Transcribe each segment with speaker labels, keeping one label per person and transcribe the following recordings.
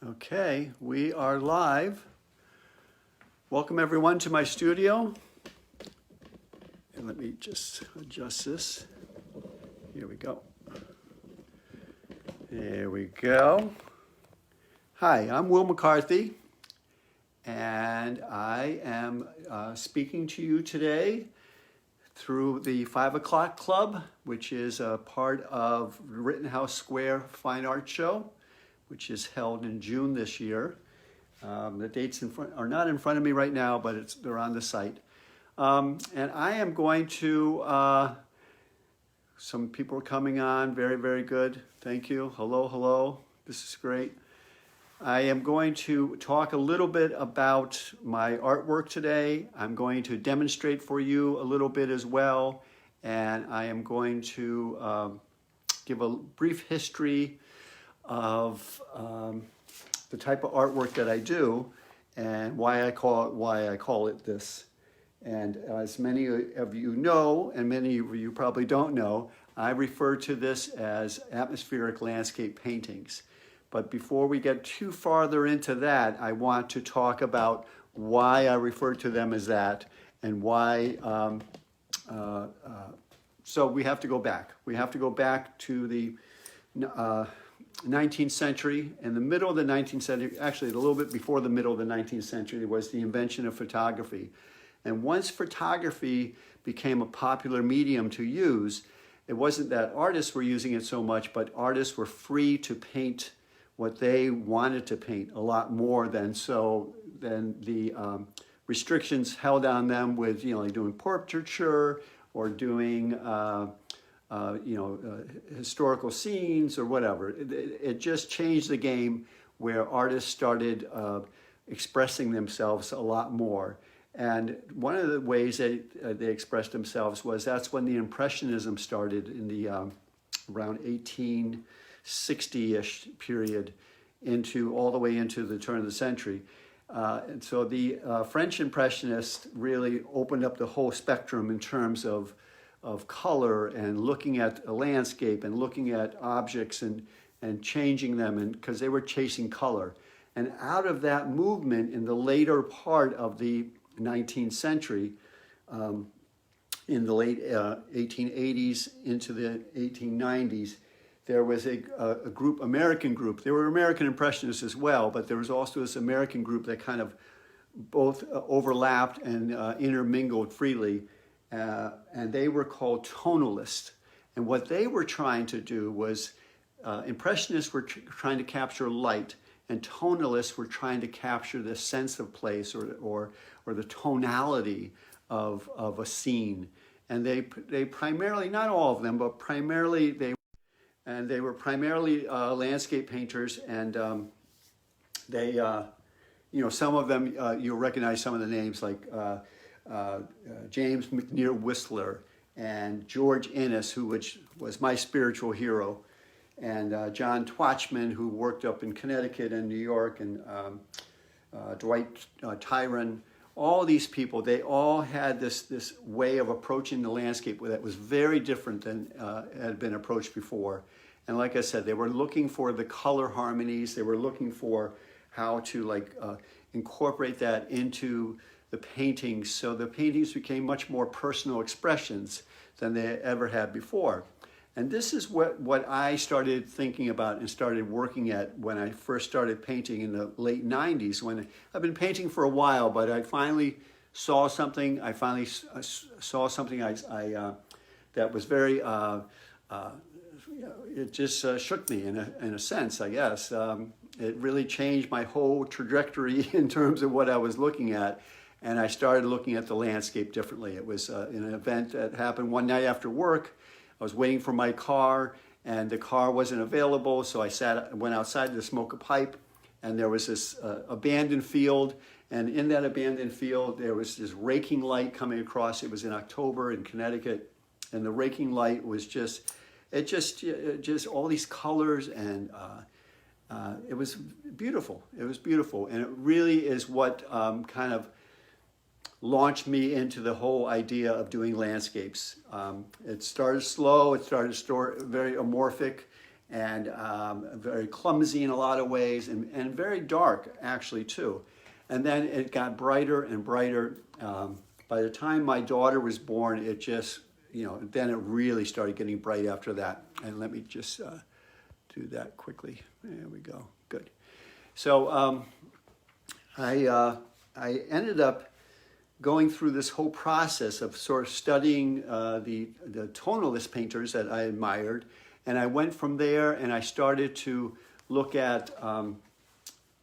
Speaker 1: Okay, we are live. Welcome everyone to my studio. And let me just adjust this. Here we go. There we go. Hi, I'm Will McCarthy, and I am speaking to you today through the 5 o'clock club, which is a part of Rittenhouse Square Fine Art Show, which is held in June this year. The dates are not in front of me right now, but they're on the site. And I am going to, some people are coming on, very, very good. Thank you. Hello, hello. This is great. I am going to talk a little bit about my artwork today. I'm going to demonstrate for you a little bit as well. And I am going to give a brief history of the type of artwork that I do and why I call it this. And as many of you know, and many of you probably don't know, I refer to this as atmospheric landscape paintings. But before we get too farther into that, I want to talk about why I refer to them as that and why. So we have to go back. We have to go back to the 19th century. In the middle of the 19th century, actually a little bit before the middle of the 19th century, was the invention of photography. And once photography became a popular medium to use, it wasn't that artists were using it so much, but artists were free to paint what they wanted to paint a lot more than the restrictions held on them with, like doing portraiture or doing historical scenes or whatever. It just changed the game where artists started expressing themselves a lot more. And one of the ways they expressed themselves was that's when the Impressionism started in the around 1860-ish period all the way into the turn of the century. And so the French Impressionists really opened up the whole spectrum in terms of color and looking at a landscape and looking at objects and changing them, because they were chasing color. And out of that movement in the later part of the 19th century, in the late 1880s into the 1890s, there was a American group. There were American Impressionists as well, but there was also this American group that kind of both overlapped and intermingled freely. And they were called Tonalists. And what they were trying to do was, Impressionists were trying to capture light, and Tonalists were trying to capture the sense of place or the tonality of a scene. And they primarily, not all of them, but primarily they were primarily landscape painters, and they, some of them, you'll recognize some of the names like James McNear Whistler and George Innes, which was my spiritual hero, and John Twatchman, who worked up in Connecticut and New York, and Dwight Tyron. All these people, they all had this way of approaching the landscape that was very different than had been approached before. And like I said, they were looking for the color harmonies. They were looking for how to incorporate that into the paintings, so the paintings became much more personal expressions than they ever had before. And this is what I started thinking about and started working at when I first started painting in the late 90s. When I've been painting for a while, but I finally saw something. I finally saw something that was very, it just shook me in a sense, I guess. It really changed my whole trajectory in terms of what I was looking at. And I started looking at the landscape differently. It was in an event that happened one night after work. I was waiting for my car, and the car wasn't available, so I went outside to smoke a pipe, and there was this abandoned field, and in that abandoned field, there was this raking light coming across. It was in October in Connecticut, and the raking light was just all these colors, and it was beautiful. It was beautiful, and it really is what kind of launched me into the whole idea of doing landscapes. It started slow, it started very amorphic, and very clumsy in a lot of ways, and very dark actually too. And then it got brighter and brighter. By the time my daughter was born, it just, then it really started getting bright after that. And let me just do that quickly. There we go. Good. So I ended up going through this whole process of sort of studying the tonalist painters that I admired. And I went from there and I started to look at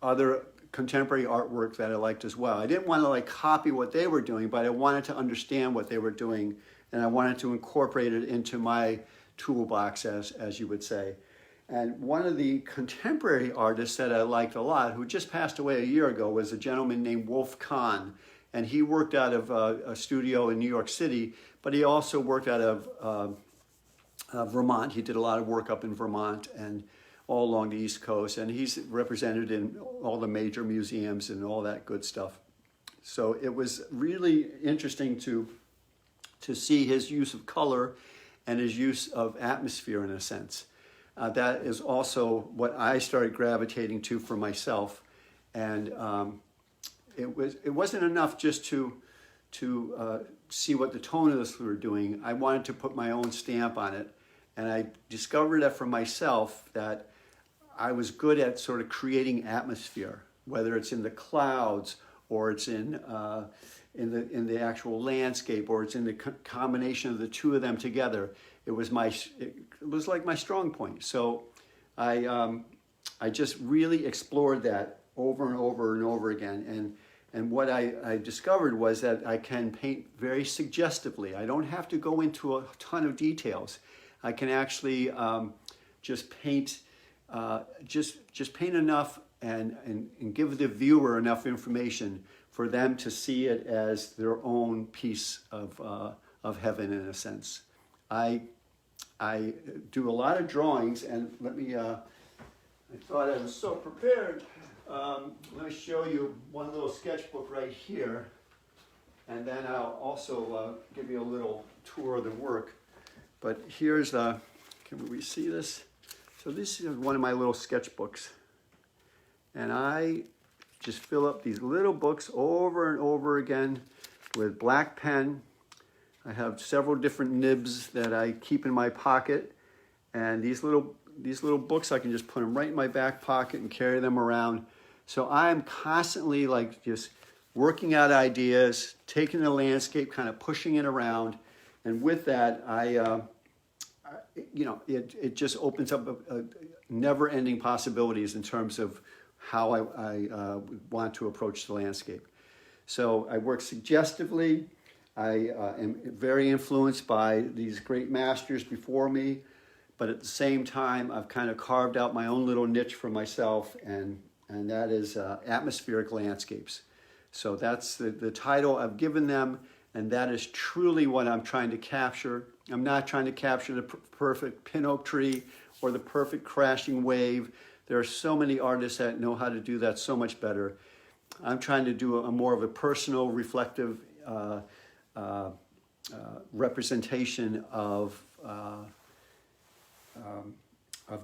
Speaker 1: other contemporary artwork that I liked as well. I didn't want to copy what they were doing, but I wanted to understand what they were doing, and I wanted to incorporate it into my toolbox, as you would say. And one of the contemporary artists that I liked a lot, who just passed away a year ago, was a gentleman named Wolf Kahn. And he worked out of a studio in New York City, but he also worked out of Vermont. He did a lot of work up in Vermont and all along the East Coast, and he's represented in all the major museums and all that good stuff. So it was really interesting to see his use of color and his use of atmosphere in a sense. That is also what I started gravitating to for myself, and it wasn't enough just to see what the tonalists were doing. I wanted to put my own stamp on it, and I discovered that for myself that I was good at sort of creating atmosphere, whether it's in the clouds or it's in the actual landscape, or it's in the combination of the two of them together. It was like my strong point. So I just really explored that over and over and over again. And what I discovered was that I can paint very suggestively. I don't have to go into a ton of details. I can actually just paint enough and give the viewer enough information for them to see it as their own piece of heaven in a sense. I do a lot of drawings, and let me. I thought I was so prepared. Let me show you one little sketchbook right here, and then I'll also give you a little tour of the work. But here's can we see this? So this is one of my little sketchbooks, and I just fill up these little books over and over again with black pen. I have several different nibs that I keep in my pocket, and these little books, I can just put them right in my back pocket and carry them around. So I'm constantly just working out ideas, taking the landscape, kind of pushing it around, and with that, it just opens up a never-ending possibilities in terms of how I want to approach the landscape. So I work suggestively. I am very influenced by these great masters before me, but at the same time, I've kind of carved out my own little niche for myself, and that is atmospheric landscapes. So that's the title I've given them, and that is truly what I'm trying to capture. I'm not trying to capture the perfect pin oak tree or the perfect crashing wave. There are so many artists that know how to do that so much better. I'm trying to do a more of a personal, reflective representation of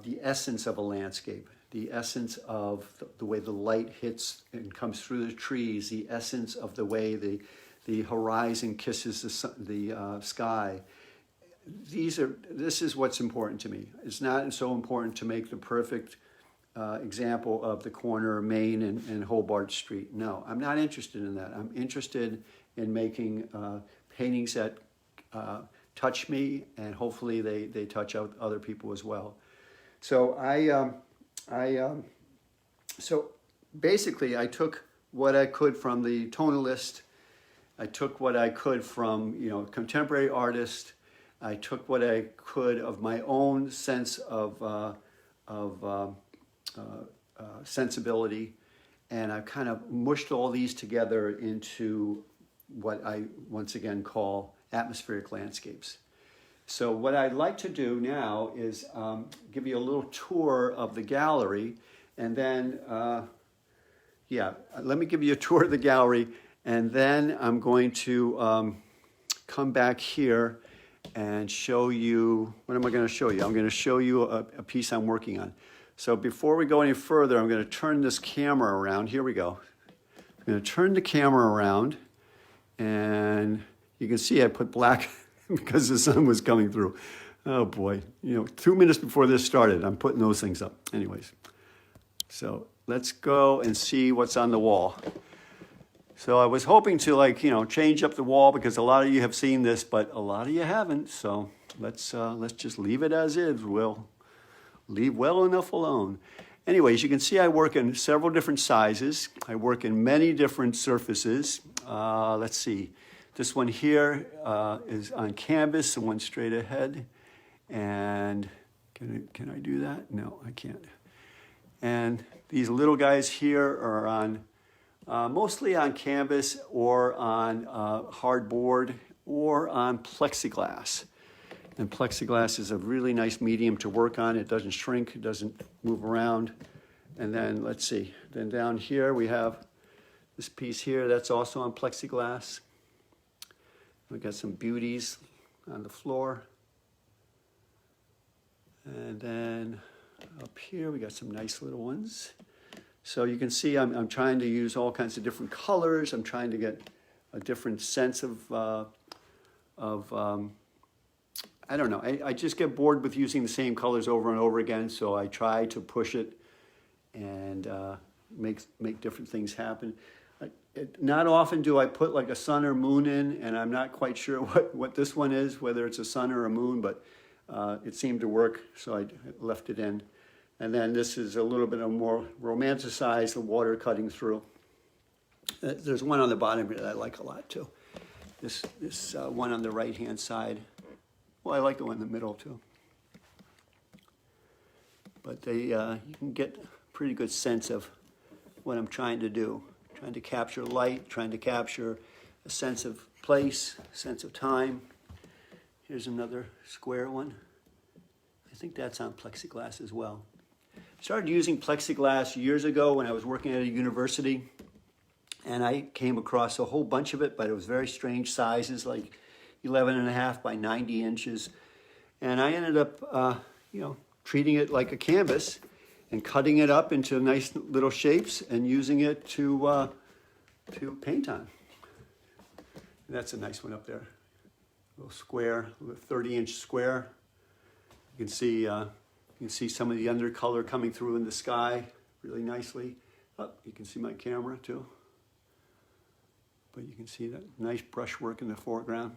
Speaker 1: the essence of a landscape, the essence of the way the light hits and comes through the trees, the essence of the way the horizon kisses the sky. This is what's important to me. It's not so important to make the perfect example of the corner of Main and Hobart Street. No, I'm not interested in that. I'm interested in making paintings that touch me, and hopefully they touch out other people as well. So so basically I took what I could from the tonalist. I took what I could from contemporary artists. I took what I could of my own sense of sensibility, and I kind of mushed all these together into what I once again call atmospheric landscapes. So what I'd like to do now is give you a little tour of the gallery, and then let me give you a tour of the gallery, and then I'm going to come back here and show you, what am I going to show you? I'm going to show you a piece I'm working on. So before we go any further, I'm going to turn this camera around. Here we go. I'm going to turn the camera around, and you can see I put black because the sun was coming through. Oh boy, 2 minutes before this started, I'm putting those things up. Anyways, so let's go and see what's on the wall. So I was hoping to change up the wall because a lot of you have seen this, but a lot of you haven't. So let's just leave it as is. We'll leave well enough alone. Anyways, you can see I work in several different sizes. I work in many different surfaces. Let's see. This one here is on canvas, the one straight ahead. And can I do that? No, I can't. And these little guys here are on mostly on canvas or on hardboard or on plexiglass. And plexiglass is a really nice medium to work on. It doesn't shrink, it doesn't move around. And then let's see, then down here we have this piece here that's also on plexiglass. We got some beauties on the floor. And then up here we got some nice little ones. So you can see I'm trying to use all kinds of different colors. I'm trying to get a different sense of I don't know. I just get bored with using the same colors over and over again, so I try to push it and make different things happen. Not often do I put like a sun or moon in, and I'm not quite sure what this one is, whether it's a sun or a moon, but it seemed to work, so I left it in. And then this is a little bit of more romanticized, the water cutting through. There's one on the bottom here that I like a lot too. This one on the right-hand side. Well, I like the one in the middle too. But you can get a pretty good sense of what I'm trying to do. Trying to capture light, trying to capture a sense of place, sense of time. Here's another square one. I think that's on plexiglass as well. I started using plexiglass years ago when I was working at a university, and I came across a whole bunch of it, but it was very strange sizes, like 11.5 by 90 inches. And I ended up, treating it like a canvas and cutting it up into nice little shapes and using it to paint on. And that's a nice one up there. A little square, a 30-inch square. You can see some of the undercolor coming through in the sky really nicely. Oh, you can see my camera too. But you can see that nice brushwork in the foreground.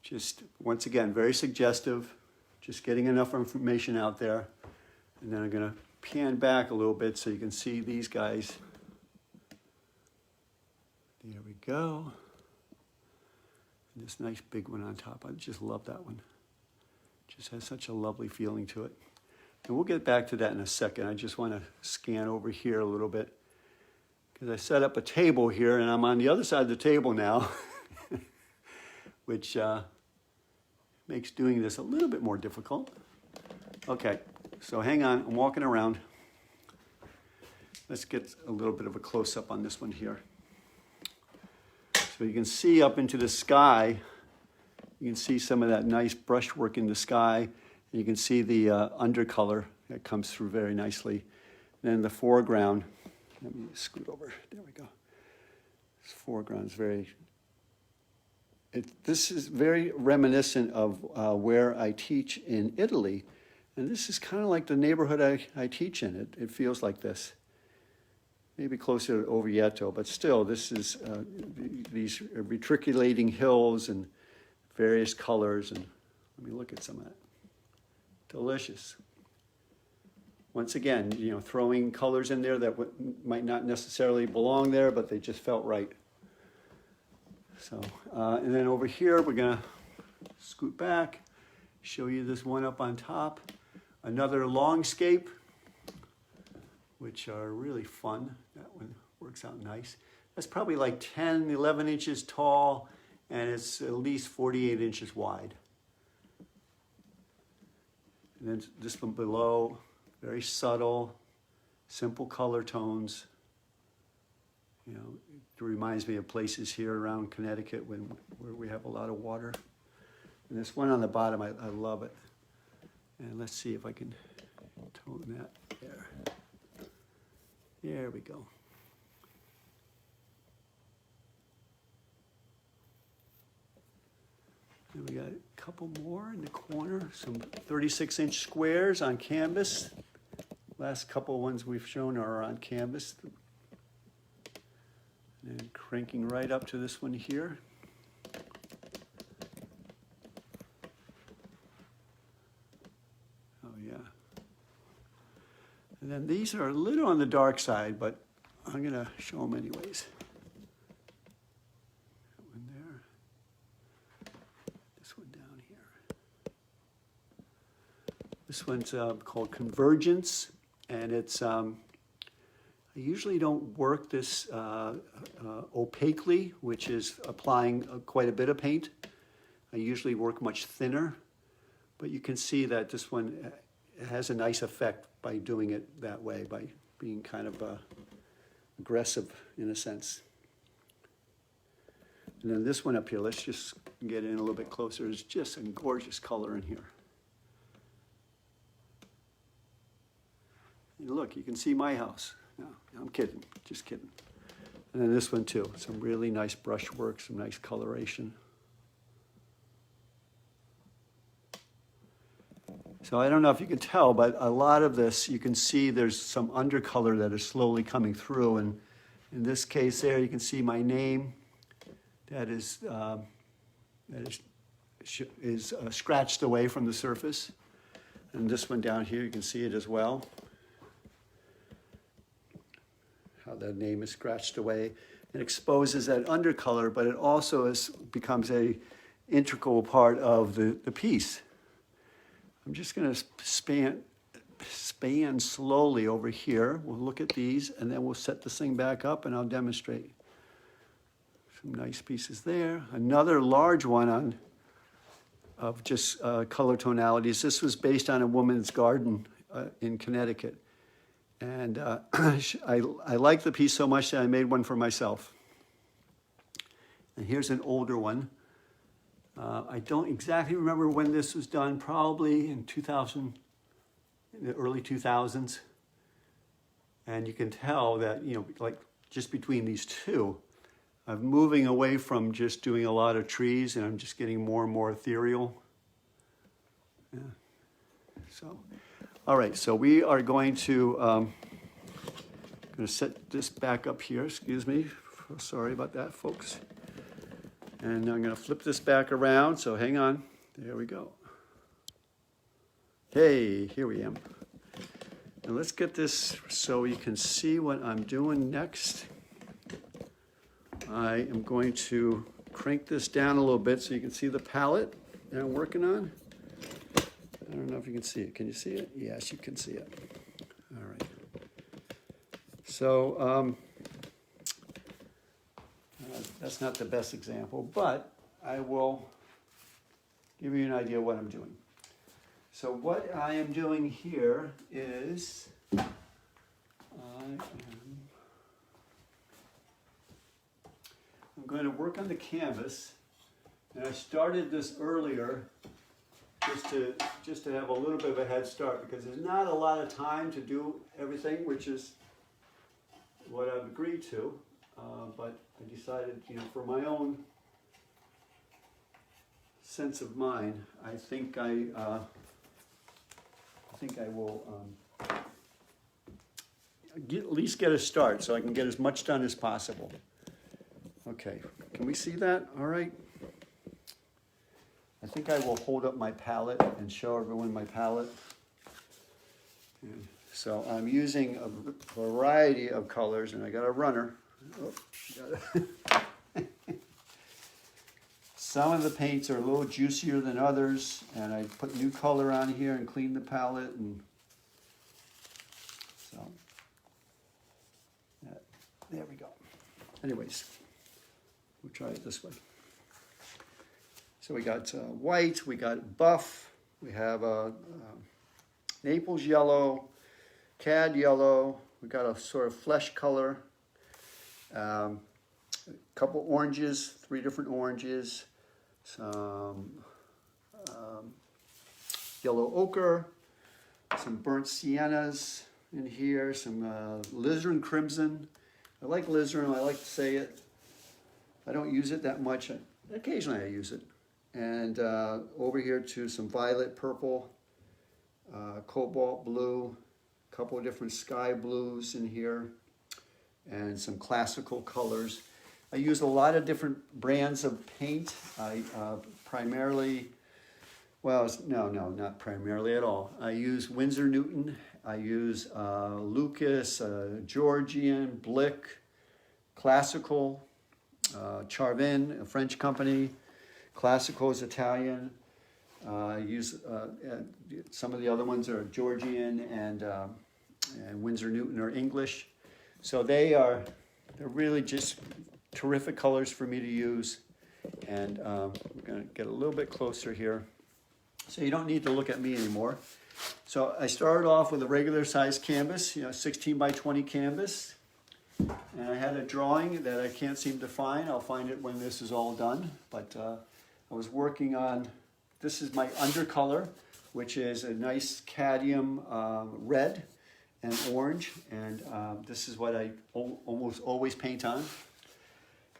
Speaker 1: Just, once again, very suggestive. Just getting enough information out there. And then I'm going to pan back a little bit so you can see these guys. There we go. And this nice big one on top. I just love that one. Just has such a lovely feeling to it. And we'll get back to that in a second. I just want to scan over here a little bit because I set up a table here and I'm on the other side of the table now, which makes doing this a little bit more difficult. Okay, so hang on, I'm walking around. Let's get a little bit of a close-up on this one here. So you can see up into the sky. You can see some of that nice brushwork in the sky. You can see the undercolor that comes through very nicely. And then the foreground, let me scoot over, there we go. This foreground is this is very reminiscent of where I teach in Italy. And this is kind of like the neighborhood I teach in. It feels like this. Maybe closer to Orvieto, but still, this is these reticulating hills and various colors, and let me look at some of that. Delicious. Once again, throwing colors in there that might not necessarily belong there, but they just felt right. So, and then over here, we're gonna scoot back, show you this one up on top. Another longscape, which are really fun. That one works out nice. That's probably like 10, 11 inches tall, and it's at least 48 inches wide. And then this one below, very subtle, simple color tones. It reminds me of places here around Connecticut where we have a lot of water. And this one on the bottom, I love it. And let's see if I can tone that there. There we go. And we got a couple more in the corner, some 36-inch squares on canvas. Last couple ones we've shown are on canvas. And cranking right up to this one here. Oh yeah. And then these are a little on the dark side, but I'm going to show them anyways. That one there. This one down here. This one's called Convergence, and it's I usually don't work this opaquely, which is applying quite a bit of paint. I usually work much thinner, but you can see that this one has a nice effect by doing it that way, by being kind of aggressive in a sense. And then this one up here, let's just get in a little bit closer. It's just a gorgeous color in here. And look, you can see my house. No, I'm kidding, just kidding. And then this one too, some really nice brushwork, some nice coloration. So I don't know if you can tell, but a lot of this, you can see there's some undercolor that is slowly coming through. And in this case there, you can see my name that is scratched away from the surface. And this one down here, you can see it as well. How the name is scratched away. It exposes that undercolor, but it also becomes a integral part of the piece. I'm just going to span slowly over here. We'll look at these, and then we'll set this thing back up, and I'll demonstrate. Some nice pieces there. Another large one of just color tonalities. This was based on a woman's garden in Connecticut. And I like the piece so much that I made one for myself. And here's an older one. I don't exactly remember when this was done, probably in 2000, in the early 2000s. And you can tell that, you know, like just between these two, I'm moving away from just doing a lot of trees, and I'm just getting more and more ethereal. Yeah. So. All right, so we are going to set this back up here. Excuse me. Sorry about that, folks. And I'm going to flip this back around. So hang on. There we go. Hey, here we am. And let's get this so you can see what I'm doing next. I am going to crank this down a little bit so you can see the palette that I'm working on. I don't know if you can see it. Can you see it? Yes, you can see it. All right. So that's not the best example, but I will give you an idea of what I'm doing. So what I am doing here is I'm going to work on the canvas, and I started this earlier just to have a little bit of a head start, because there's not a lot of time to do everything, which is what I've agreed to. But I decided, you know, for my own sense of mind, I think I will at least get a start, so I can get as much done as possible. Okay, can we see that? All right. I think I will hold up my palette and show everyone my palette. And so I'm using a variety of colors, and I got a runner. Oh, got it. Some of the paints are a little juicier than others, and I put new color on here and clean the palette, and so there we go. Anyways, we'll try it this way. So we got white, we got buff, we have Naples yellow, cad yellow, we got a sort of flesh color, a couple oranges, 3 different oranges, some yellow ochre, some burnt siennas in here, some alizarin crimson. I like alizarin, I like to say it. I don't use it that much. Occasionally I use it. And over here to some violet purple, cobalt blue, a couple of different sky blues in here, and some classical colors. I use a lot of different brands of paint. I primarily, well, no, not primarily at all. I use Winsor Newton. I use Lucas, Georgian, Blick, Classical, Charvin, a French company. Classical is Italian. I use some of the other ones are Georgian and Winsor Newton are English. So they're really just terrific colors for me to use. And we're going to get a little bit closer here. So you don't need to look at me anymore. So I started off with a regular size canvas, 16 by 20 canvas. And I had a drawing that I can't seem to find. I'll find it when this is all done. But I was working on, this is my undercolor, which is a nice cadmium red and orange. And this is what I almost always paint on.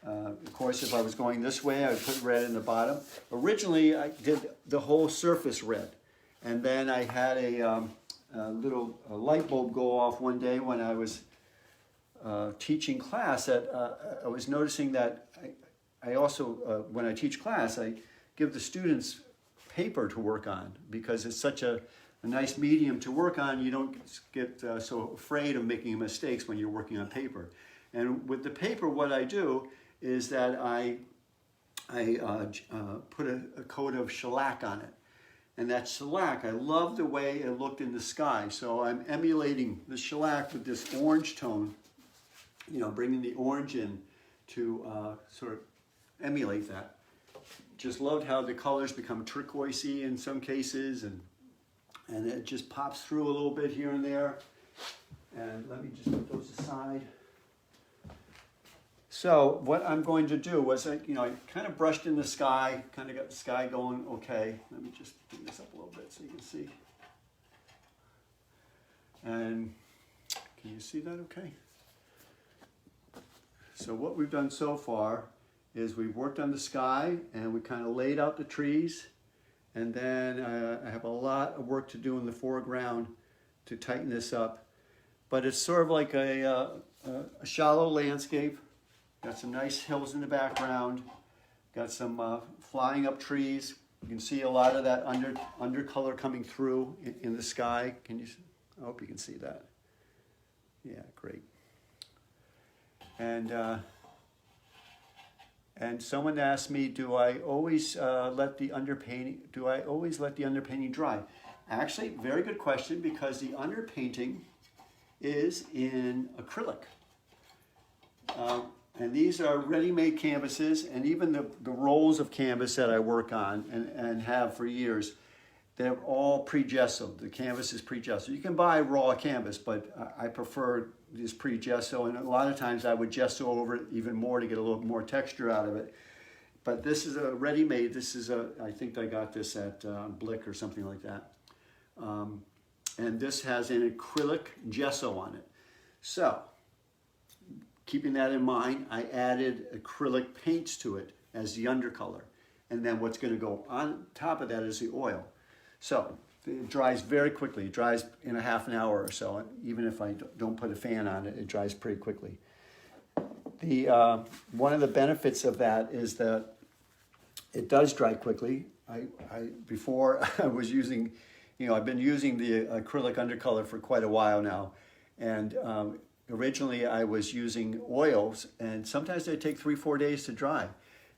Speaker 1: Of course, if I was going this way, I would put red in the bottom. Originally, I did the whole surface red. And then I had a little light bulb go off one day when I was teaching class. I was noticing that I also, when I teach class, I give the students paper to work on because it's such a nice medium to work on. You don't get so afraid of making mistakes when you're working on paper. And with the paper, what I do is that I put a coat of shellac on it. And that shellac, I love the way it looked in the sky. So I'm emulating the shellac with this orange tone, bringing the orange in to sort of emulate that. Just loved how the colors become turquoisey in some cases, and it just pops through a little bit here and there. And let me just put those aside. So what I'm going to do was, I kind of brushed in the sky, kind of got the sky going okay. Let me just bring this up a little bit so you can see. And can you see that okay? So what we've done so far is we've worked on the sky and we kind of laid out the trees. And then I have a lot of work to do in the foreground to tighten this up. But it's sort of like a shallow landscape. Got some nice hills in the background. Got some flying up trees. You can see a lot of that undercolor coming through in the sky. I hope you can see that. Yeah, great. And someone asked me, do I always let the underpainting dry? Actually, very good question, because the underpainting is in acrylic. And these are ready-made canvases, and even the rolls of canvas that I work on and have for years, they're all pre-gessoed. The canvas is pre-gessoed. You can buy raw canvas, but I prefer this pre-gesso, and a lot of times I would gesso over it even more to get a little more texture out of it. But this is a ready-made. I think I got this at Blick or something like that. And this has an acrylic gesso on it. So, keeping that in mind, I added acrylic paints to it as the undercolor. And then what's going to go on top of that is the oil. So it dries very quickly. It dries in a half an hour or so. Even if I don't put a fan on it, it dries pretty quickly. One of the benefits of that is that it does dry quickly. Before I was using, I've been using the acrylic undercolor for quite a while now. And originally I was using oils, and sometimes they take 3-4 days to dry.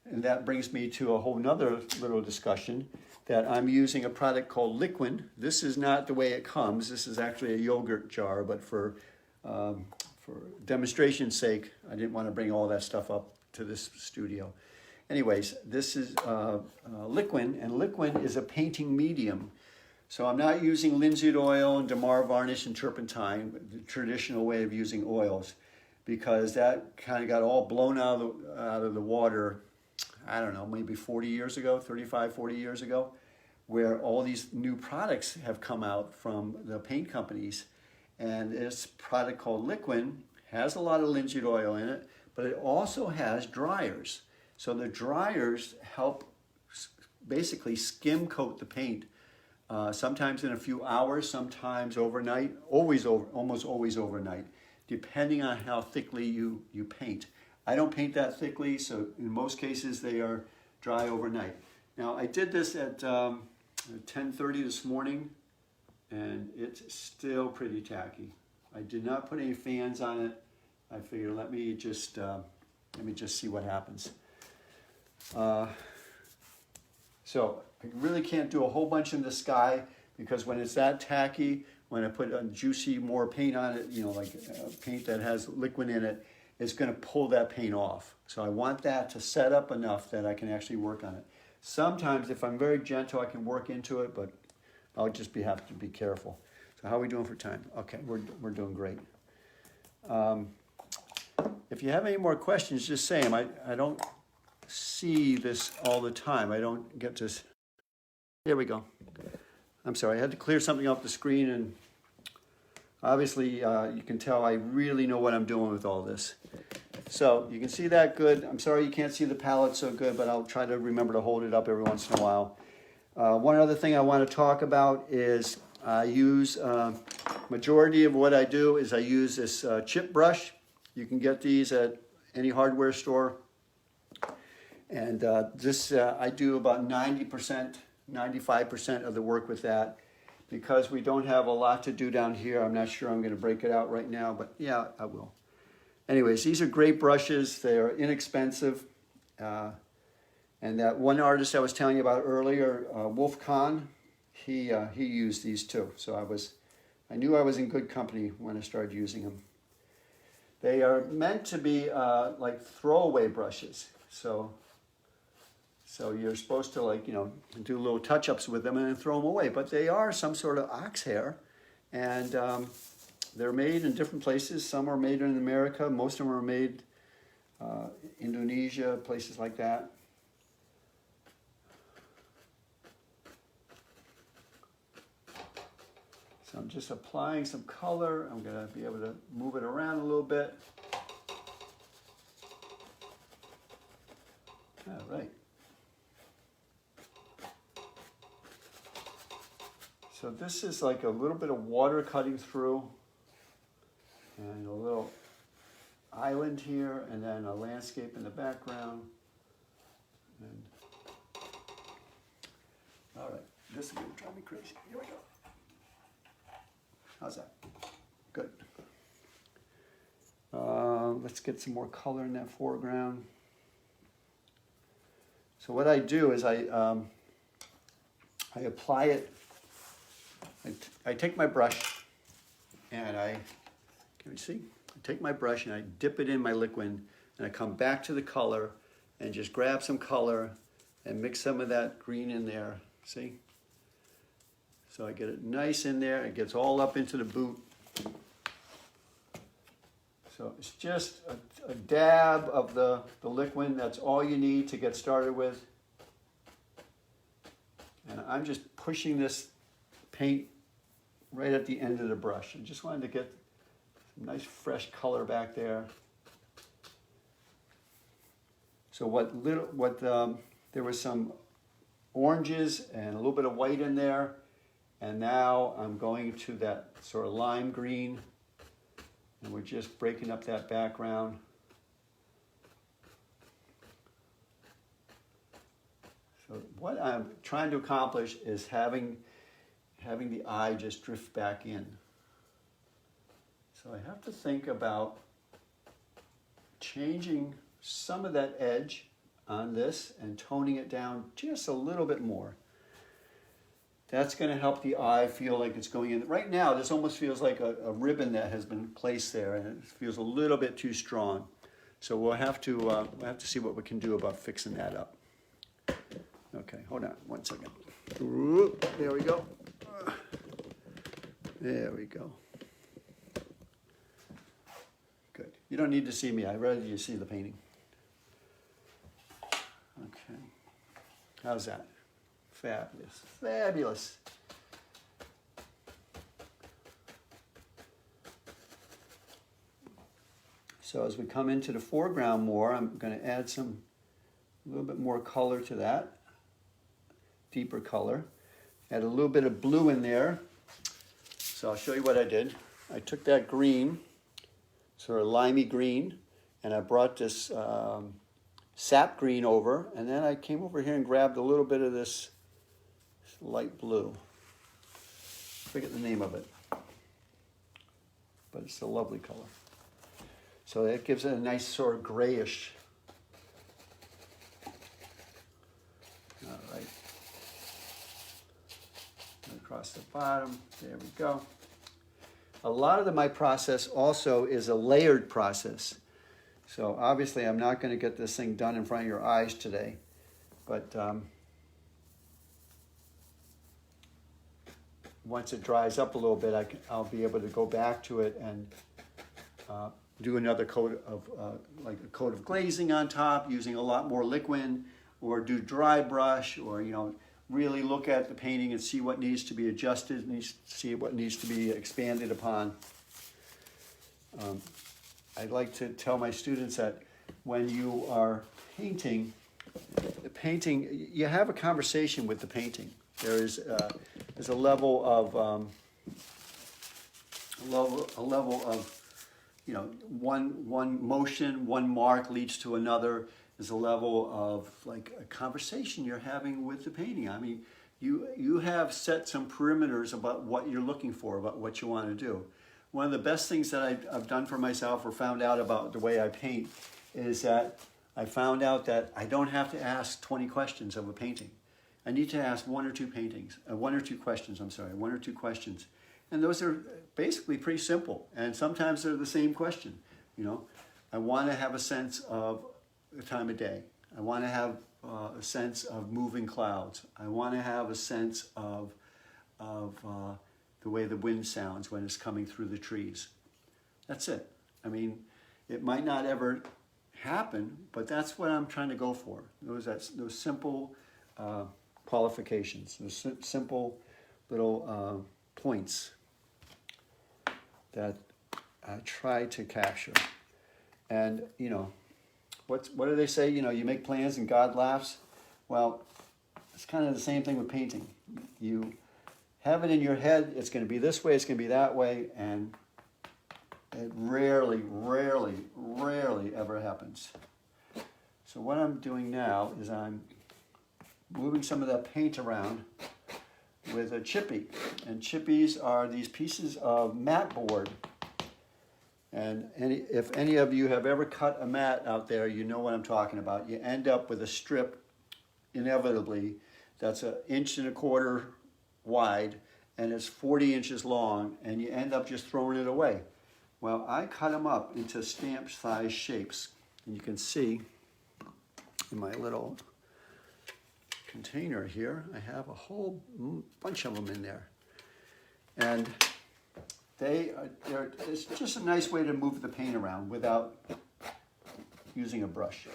Speaker 1: And that brings me to a whole nother little discussion that I'm using a product called Liquin. This is not the way it comes. This is actually a yogurt jar, but for demonstration's sake, I didn't want to bring all that stuff up to this studio. Anyways, this is Liquin, and Liquin is a painting medium. So I'm not using linseed oil and Damar varnish and turpentine, the traditional way of using oils, because that kind of got all blown out of the water, I don't know, maybe 40 years ago, 35, 40 years ago. where all these new products have come out from the paint companies. And this product called Liquin has a lot of linseed oil in it, but it also has dryers. So the dryers help basically skim coat the paint, sometimes in a few hours, sometimes overnight, almost always overnight, depending on how thickly you paint. I don't paint that thickly, so in most cases they are dry overnight. Now I did this at 10:30 this morning, and it's still pretty tacky. I did not put any fans on it. I figured let me just see what happens. So I really can't do a whole bunch in the sky, because when it's that tacky, when I put a juicy more paint on it, like paint that has liquid in it, it's going to pull that paint off. So I want that to set up enough that I can actually work on it. Sometimes if I'm very gentle, I can work into it, but I'll just have to be careful. So how are we doing for time? Okay, we're doing great. If you have any more questions, just say them. I don't see this all the time. I don't get to. There we go. I'm sorry, I had to clear something off the screen, and obviously you can tell I really know what I'm doing with all this. So you can see that good. I'm sorry you can't see the palette so good, but I'll try to remember to hold it up every once in a while. One other thing I want to talk about is I use, majority of what I do is I use this chip brush. You can get these at any hardware store. And this, I do about 90%, 95% of the work with that. Because we don't have a lot to do down here, I'm not sure I'm going to break it out right now, but yeah, I will. Anyways, these are great brushes. They are inexpensive. And that one artist I was telling you about earlier, Wolf Kahn, he used these too. So I knew I was in good company when I started using them. They are meant to be like throwaway brushes. So you're supposed to do little touch-ups with them and then throw them away. But they are some sort of ox hair, and they're made in different places. Some are made in America. Most of them are made Indonesia, places like that. So I'm just applying some color. I'm going to be able to move it around a little bit. All right. So this is like a little bit of water cutting through, and a little island here, and then a landscape in the background. And, all right, this is going to drive me crazy. Here we go. How's that? Good. Let's get some more color in that foreground. So what I do is I apply it. I take my brush and can you see? I take my brush and I dip it in my liquid, and I come back to the color and just grab some color and mix some of that green in there. See? So I get it nice in there. It gets all up into the boot. So it's just a dab of the liquid. That's all you need to get started with. And I'm just pushing this paint right at the end of the brush. I just wanted to get some nice fresh color back there. So there was some oranges and a little bit of white in there. And now I'm going to that sort of lime green, and we're just breaking up that background. So what I'm trying to accomplish is having the eye just drift back in. So I have to think about changing some of that edge on this and toning it down just a little bit more. That's going to help the eye feel like it's going in. Right now, this almost feels like a ribbon that has been placed there, and it feels a little bit too strong. So we'll have to see what we can do about fixing that up. Okay, hold on 1 second. There we go. There we go. Good. You don't need to see me. I'd rather you see the painting. Okay. How's that? Fabulous, fabulous. So as we come into the foreground more, I'm going to add a little bit more color to that, deeper color. Add a little bit of blue in there. So I'll show you what I did. I took that green, sort of limey green, and I brought this sap green over, and then I came over here and grabbed a little bit of this light blue. I forget the name of it, but it's a lovely color. So that gives it a nice sort of grayish. All right. Across the bottom, there we go. A lot of my process also is a layered process. So obviously I'm not going to get this thing done in front of your eyes today, but once it dries up a little bit, I'll be able to go back to it and do another coat of, like a coat of glazing on top, using a lot more liquid, or do dry brush, or, you know, really look at the painting and see what needs to be adjusted, see what needs to be expanded upon. I'd like to tell my students that when you are painting, you have a conversation with the painting. There's a level of you know, one motion, one mark leads to another. There's a level of like a conversation you're having with the painting. I mean, you have set some perimeters about what you're looking for, about what you want to do. One of the best things that I've done for myself or found out about the way I paint is that I found out that I don't have to ask 20 questions of a painting. I need to ask one or two questions. And those are basically pretty simple. And sometimes they're the same question. You know, I want to have a sense of the time of day. I want to have a sense of moving clouds. I want to have a sense of the way the wind sounds when it's coming through the trees. That's it. I mean, it might not ever happen, but that's what I'm trying to go for. Those simple qualifications, those simple little points that I try to capture. And, you know, what do they say? You know, you make plans and God laughs. Well, it's kind of the same thing with painting. You have it in your head, it's going to be this way, it's going to be that way, and it rarely ever happens. So what I'm doing now is I'm moving some of that paint around with a chippy. And chippies are these pieces of mat board. And if any of you have ever cut a mat out there, you know what I'm talking about. You end up with a strip, inevitably, that's 1.25 inches wide, and it's 40 inches long, and you end up just throwing it away. Well, I cut them up into stamp size shapes. And you can see in my little container here, I have a whole bunch of them in there. And it's just a nice way to move the paint around without using a brush.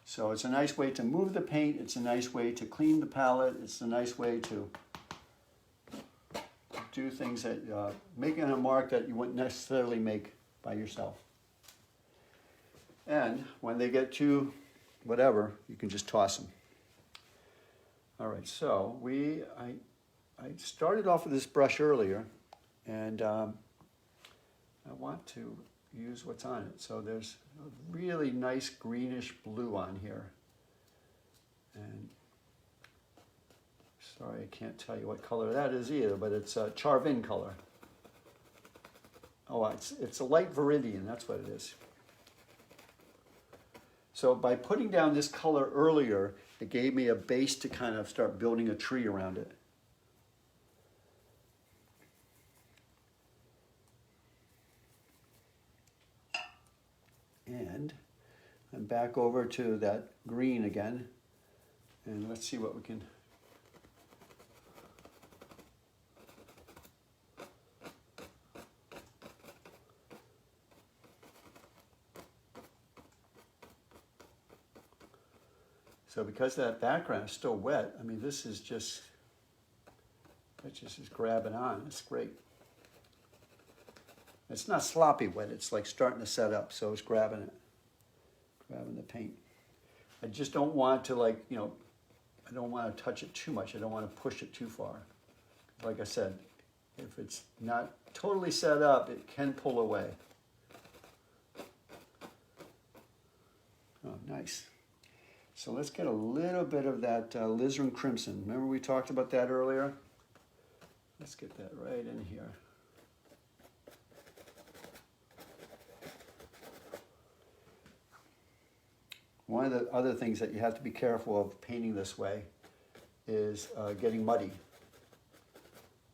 Speaker 1: So it's a nice way to move the paint, it's a nice way to clean the palette, it's a nice way to do things that making a mark that you wouldn't necessarily make by yourself. And when they get to whatever, you can just toss them. All right, so I started off with this brush earlier, and I want to use what's on it. So there's a really nice greenish blue on here. And sorry, I can't tell you what color that is either, but it's a Charvin color. Oh, it's a light Viridian, that's what it is. So by putting down this color earlier, it gave me a base to kind of start building a tree around it. And I'm back over to that green again, and let's see what we can. So because that background is still wet, I mean, this is just, it just is grabbing on. It's great. It's not sloppy wet. It's like starting to set up, so it's grabbing it, grabbing the paint. I just don't want to, like, you know, I don't want to touch it too much. I don't want to push it too far. Like I said, if it's not totally set up, it can pull away. Oh, nice. So let's get a little bit of that alizarin crimson. Remember we talked about that earlier? Let's get that right in here. One of the other things that you have to be careful of painting this way is getting muddy.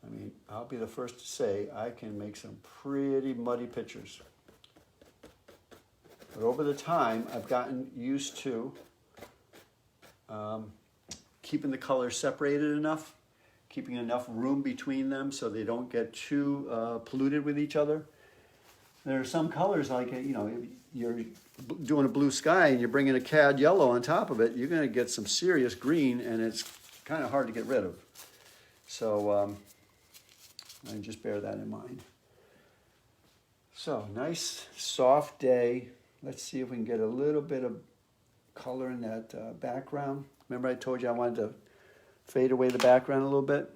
Speaker 1: I mean, I'll be the first to say I can make some pretty muddy pictures. But over the time, I've gotten used to keeping the colors separated enough, keeping enough room between them so they don't get too polluted with each other. There are some colors like, you know, you're doing a blue sky and you're bringing a cad yellow on top of it, you're going to get some serious green, and it's kind of hard to get rid of. So I just bear that in mind. So nice soft day. Let's see if we can get a little bit of color in that background. Remember I told you I wanted to fade away the background a little bit?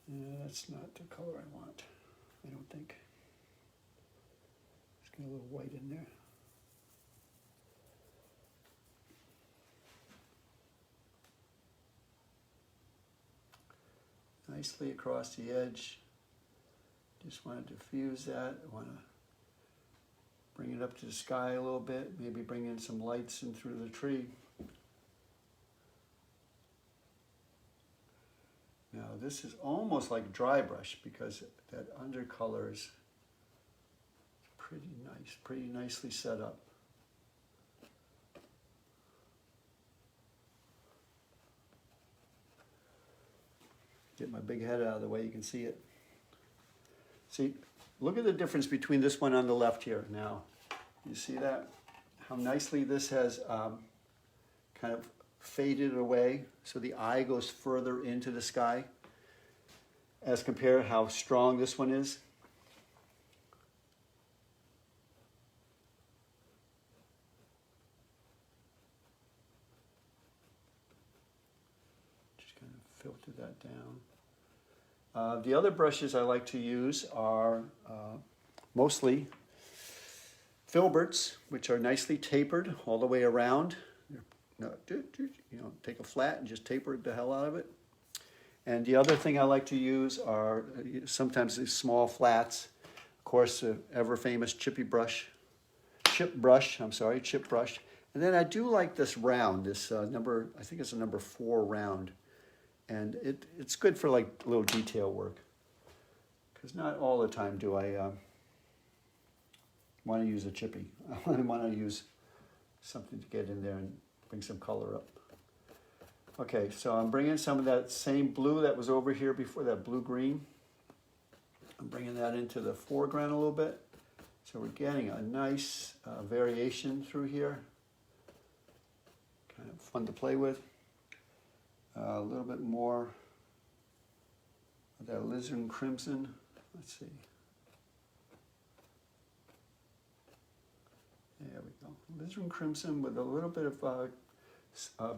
Speaker 1: Yeah, that's not the color I want, I don't think. Let's get a little white in there. Nicely across the edge. Just want to diffuse that. I want to bring it up to the sky a little bit. Maybe bring in some lights in through the tree. Now this is almost like dry brush because that undercolor is pretty nice, pretty nicely set up. Get my big head out of the way, you can see it. See, look at the difference between this one on the left here now. You see that? How nicely this has kind of faded away, so the eye goes further into the sky as compared to how strong this one is. Just kind of filter that down. The other brushes I like to use are mostly filberts, which are nicely tapered all the way around. You know, take a flat and just taper the hell out of it. And the other thing I like to use are sometimes these small flats. Of course, the ever famous chip brush. And then I do like this round, this number, I think it's a number 4 round. And it's good for like little detail work. Because not all the time do I want to use a chippy. I want to use something to get in there and bring some color up. Okay, so I'm bringing some of that same blue that was over here before, that blue-green. I'm bringing that into the foreground a little bit. So we're getting a nice variation through here. Kind of fun to play with. A little bit more of that alizarin crimson. Let's see. There we go. Alizarin crimson with a little bit of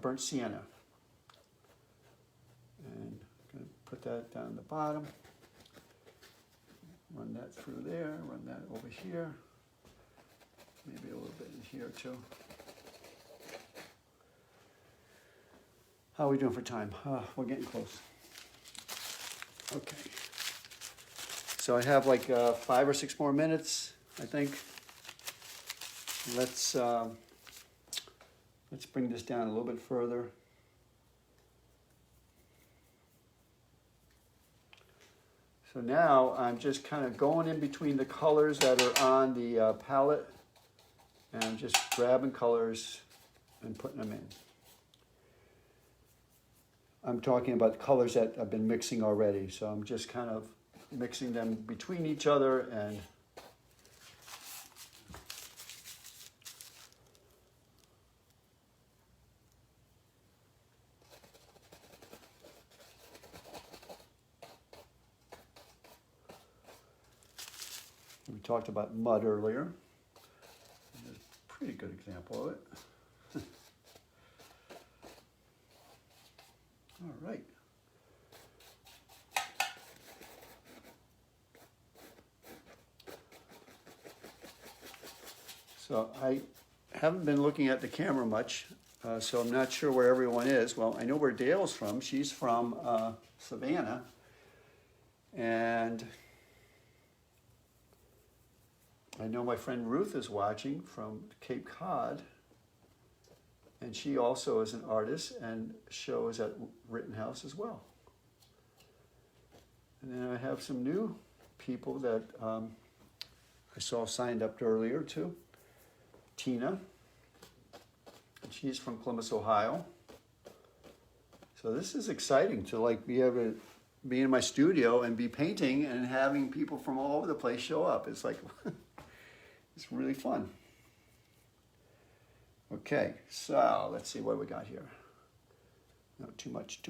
Speaker 1: burnt sienna. And I'm going to put that down the bottom. Run that through there, run that over here. Maybe a little bit in here too. How are we doing for time? We're getting close. Okay. So I have like 5 or 6 more minutes, I think. Let's bring this down a little bit further. So now I'm just kind of going in between the colors that are on the palette, and I'm just grabbing colors and putting them in. I'm talking about colors that I've been mixing already, so I'm just kind of mixing them between each other and We talked about mud earlier. There's a pretty good example of it. All right. So I haven't been looking at the camera much, so I'm not sure where everyone is. Well, I know where Dale's from. She's from Savannah. And I know my friend Ruth is watching from Cape Cod. And she also is an artist and shows at Rittenhouse as well. And then I have some new people that I saw signed up earlier too. Tina, and she's from Columbus, Ohio. So this is exciting to like be able to be in my studio and be painting and having people from all over the place show up. It's like, it's really fun. Okay, so let's see what we got here. No, too much.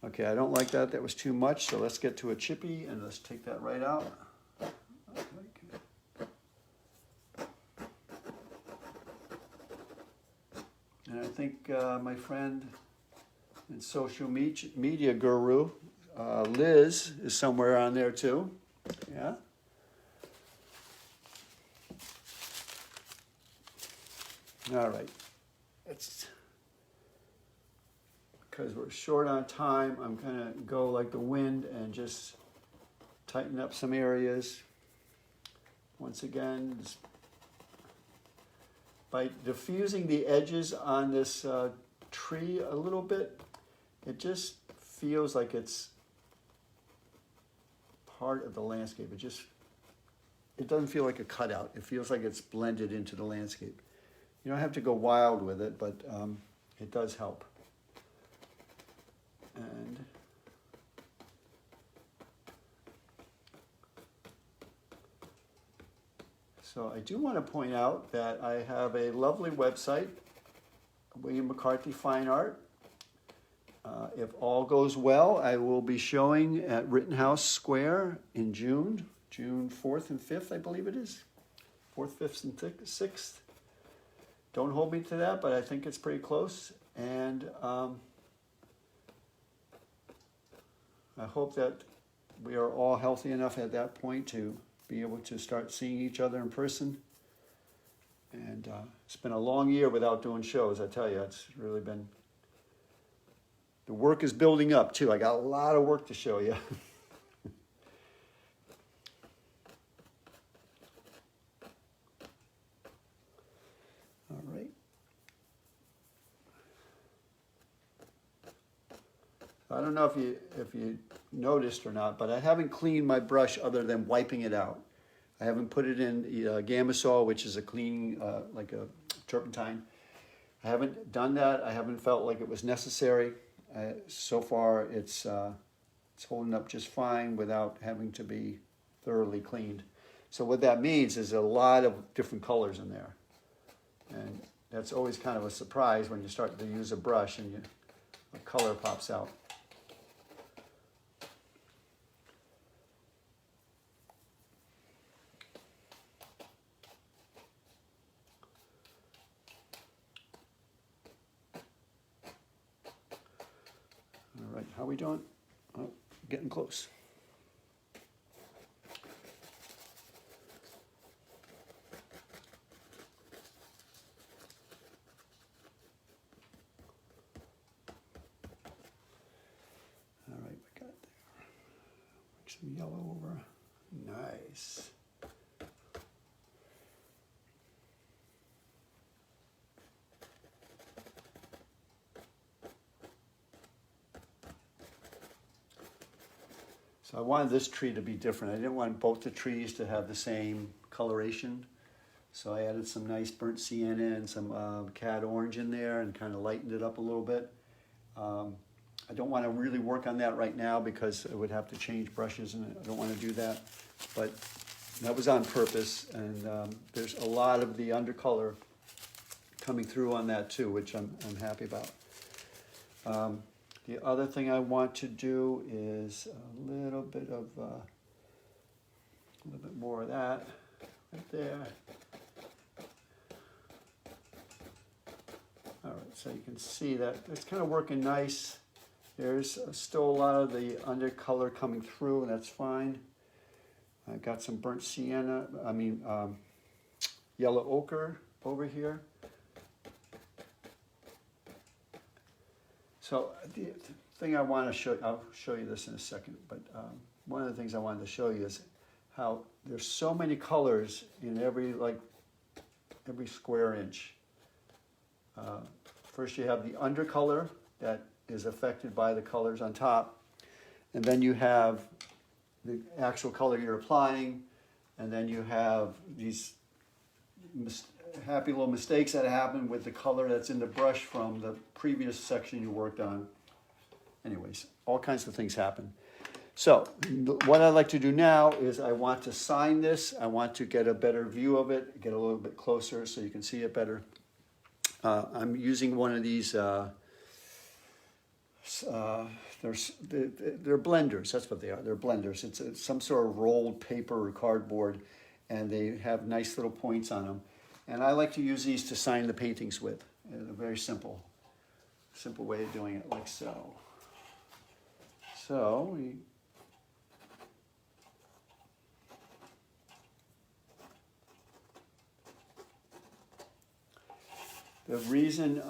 Speaker 1: Okay, I don't like that. That was too much. So let's get to a chippy and let's take that right out. And I think my friend and social media guru, Liz, is somewhere on there too. Yeah. All right. It's because we're short on time. I'm gonna go like the wind and just tighten up some areas. Once again, just by diffusing the edges on this tree a little bit, it just feels like it's part of the landscape. It doesn't feel like a cutout. It feels like it's blended into the landscape. You don't have to go wild with it, but it does help. And so I do want to point out that I have a lovely website, William McCarthy Fine Art. If all goes well, I will be showing at Rittenhouse Square in June 4th and 5th, I believe it is. 4th, 5th, and 6th. Don't hold me to that, but I think it's pretty close. And I hope that we are all healthy enough at that point to be able to start seeing each other in person. And it's been a long year without doing shows, I tell you. It's really been... The work is building up, too. I got a lot of work to show you. All right. I don't know if you noticed or not, but I haven't cleaned my brush other than wiping it out. I haven't put it in Gamasol, which is a cleaning, like a turpentine. I haven't done that. I haven't felt like it was necessary. So far, it's holding up just fine without having to be thoroughly cleaned. So what that means is a lot of different colors in there. And that's always kind of a surprise when you start to use a brush and a color pops out. All right, how are we doing? Oh, getting close. All right, we got there. Make some yellow over. Nice. So I wanted this tree to be different. I didn't want both the trees to have the same coloration. So I added some nice burnt sienna and some cad orange in there and kind of lightened it up a little bit. I don't want to really work on that right now because I would have to change brushes and I don't want to do that. But that was on purpose, and there's a lot of the undercolor coming through on that too, which I'm happy about. The other thing I want to do is a little bit of a little bit more of that right there. All right, so you can see that it's kind of working nice. There's still a lot of the undercolor coming through, and that's fine. I got some burnt sienna, yellow ochre over here. So the thing I want to show, I'll show you this in a second, but one of the things I wanted to show you is how there's so many colors in every square inch. First you have the undercolor that is affected by the colors on top, and then you have the actual color you're applying, and then you have these happy little mistakes that happen with the color that's in the brush from the previous section you worked on. Anyways, all kinds of things happen. So what I'd like to do now is I want to sign this. I want to get a better view of it, get a little bit closer so you can see it better. I'm using one of these, they're blenders, that's what they are, they're blenders. It's some sort of rolled paper or cardboard, and they have nice little points on them. And I like to use these to sign the paintings with. A very simple way of doing it, like so. So, the reason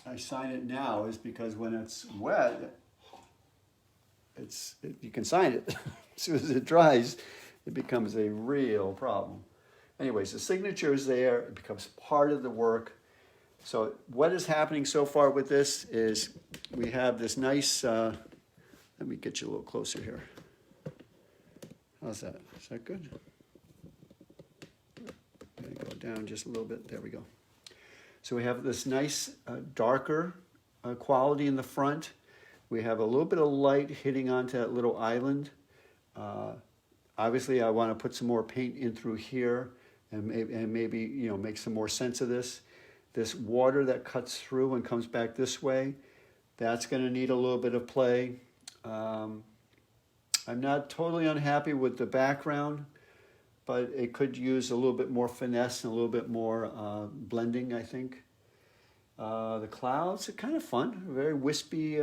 Speaker 1: I sign it now is because when it's wet, you can sign it. As soon as it dries, it becomes a real problem. Anyways, the signature is there. It becomes part of the work. So what is happening so far with this is we have this nice, let me get you a little closer here. How's that? Is that good? Let me go down just a little bit. There we go. So we have this nice darker quality in the front. We have a little bit of light hitting onto that little island. Obviously, I want to put some more paint in through here and maybe make some more sense of this. This water that cuts through and comes back this way, that's going to need a little bit of play. I'm not totally unhappy with the background, but it could use a little bit more finesse and a little bit more blending, I think. The clouds are kind of fun, a very wispy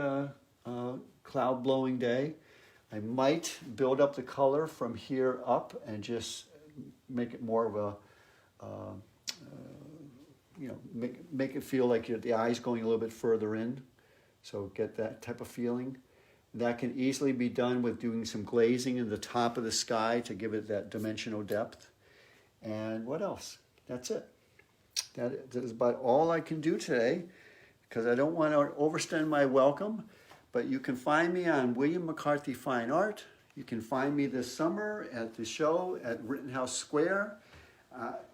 Speaker 1: cloud blowing day. I might build up the color from here up and just make it more of a, make it feel like the eye's going a little bit further in. So get that type of feeling. That can easily be done with doing some glazing in the top of the sky to give it that dimensional depth. And what else? That's it. That is about all I can do today, because I don't want to overstay my welcome. But you can find me on William McCarthy Fine Art. You can find me this summer at the show at Rittenhouse Square.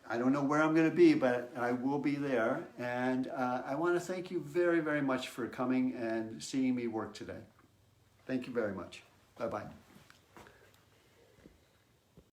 Speaker 1: I don't know where I'm going to be, but I will be there. And I want to thank you very, very much for coming and seeing me work today. Thank you very much. Bye-bye.